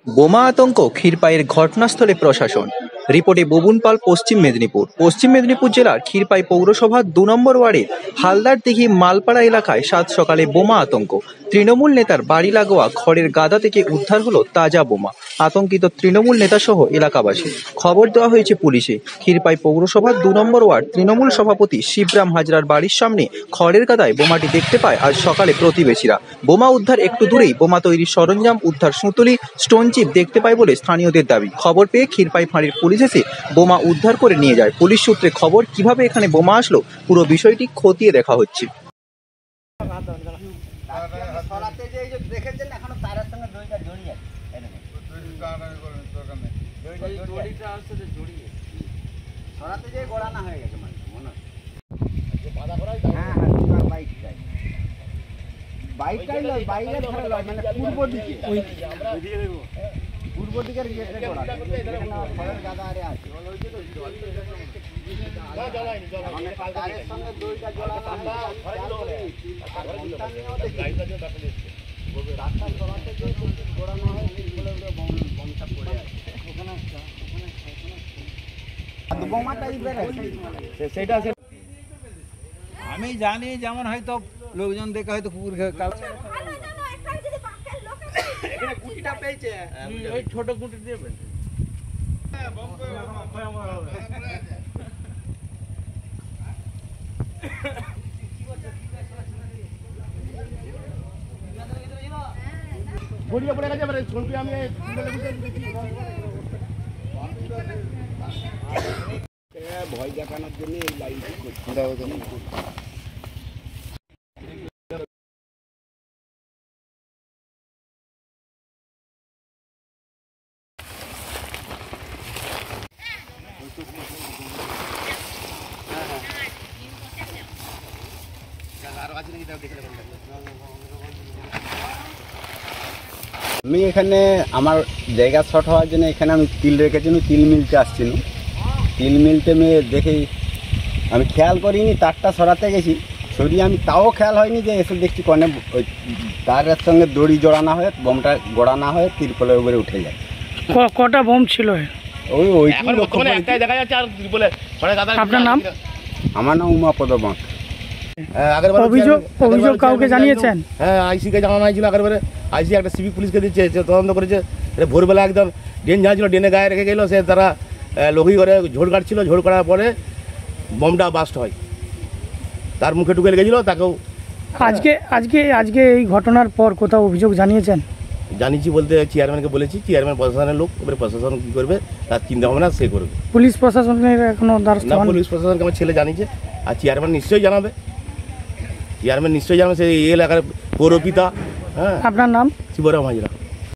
বোমা আতঙ্ক ক্ষীরপাইয়ের ঘটনাস্থলে প্রশাসন। রিপোর্টে ববুন পাল, পশ্চিম মেদিনীপুর। পশ্চিম মেদিনীপুর জেলার ক্ষীরপাই পৌরসভার ২ নম্বর ওয়ার্ডের হালদারদিঘি মালপাড়া এলাকায় সাত সকালে বোমা আতঙ্ক। তৃণমূল নেতার বাড়ি লাগোয়া খড়ের গাদা থেকে উদ্ধার হলো তাজা বোমা। আতঙ্কিত তৃণমূল নেতা সহ এলাকাবাসী। খবর দেওয়া হয়েছে পুলিশে। ক্ষীরপাই পৌরসভার ২ নম্বর ওয়ার্ড তৃণমূল সভাপতি শিবরাম হাজরার বাড়ির সামনে খড়ের গাদায় বোমাটি দেখতে পায় আজ সকালে প্রতিবেশীরা। বোমা উদ্ধার একটু দূরেই বোমা তৈরির সরঞ্জাম উদ্ধার সুতুলি, স্টোন চিপ দেখতে পায় বলে স্থানীয়দের দাবি। খবর পেয়ে ক্ষীরপাই ফাঁড়ির পুলিশ এসে বোমা উদ্ধার করে নিয়ে যায়। পুলিশ সূত্রে খবর, কিভাবে এখানে বোমা আসলো পুরো বিষয়টি খতিয়ে দেখা হচ্ছে। পূর্ব দিকের আমি জানি, যেমন হয়তো লোকজন দেখে হয়তো কুকুর ছোট কুটি দেবেন। ভয় দেখানোর জন্য এই লাইন আমি এখানে আমার জায়গা শর্ট হওয়ার জন্য এখানে আমি তিল রেখেছি, তিল মিলতে আসছিল। তিল মিলতে মেয়ে দেখেই আমি খেয়াল করিনি, তারটা সরাতে গেছি, সরিয়ে আমি তাও খেয়াল হয়নি যে এসে দেখছি কনে ওই তারের সঙ্গে দড়ি জড়ানো হয়ে বোমটা গড়ানো হয়ে তিরপলের উপরে উঠে যায়। কটা বোম ছিল? আপনার নাম? আমার নাম উমাপদ বাঁক। অভিযোগ কাউকে জানিয়েছেন? হ্যাঁ, আইসিকে জানানো হয়েছিল। আগেরবারে আইসি একটা সিভিক পুলিশকে দিচ্ছে, তদন্ত করেছে। ভোরবেলা একদম ড্রেন ঝাঁছিল, ড্রেনে গায়ে রেখে গেল। সে তারা লঘি করে ঝোড় কাটছিল, ঝোড় কাটার পরে বোমটা বাস্ট হয়, তার মুখে ঢুকে লেগেছিল। তাকেও আজকে এই ঘটনার পর কোথাও অভিযোগ জানিয়েছেন? জানিয়েছি বলতে চেয়ারম্যানকে বলেছি। চেয়ারম্যান প্রশাসনের লোক, এবারে প্রশাসন কী করবে তার চিন্তা ভাবনা সে করবে। পুলিশ প্রশাসনের এখনো দ্বারস্থ হননি? পুলিশ প্রশাসনকে আমার ছেলে জানিয়েছে, আর চেয়ারম্যান নিশ্চয়ই জানাবে। চেয়ারম্যান নিশ্চয়ই জানাবে, সে এই এলাকার পৌরপিতা। হ্যাঁ। আপনার নাম? শিবরাম হাজরা।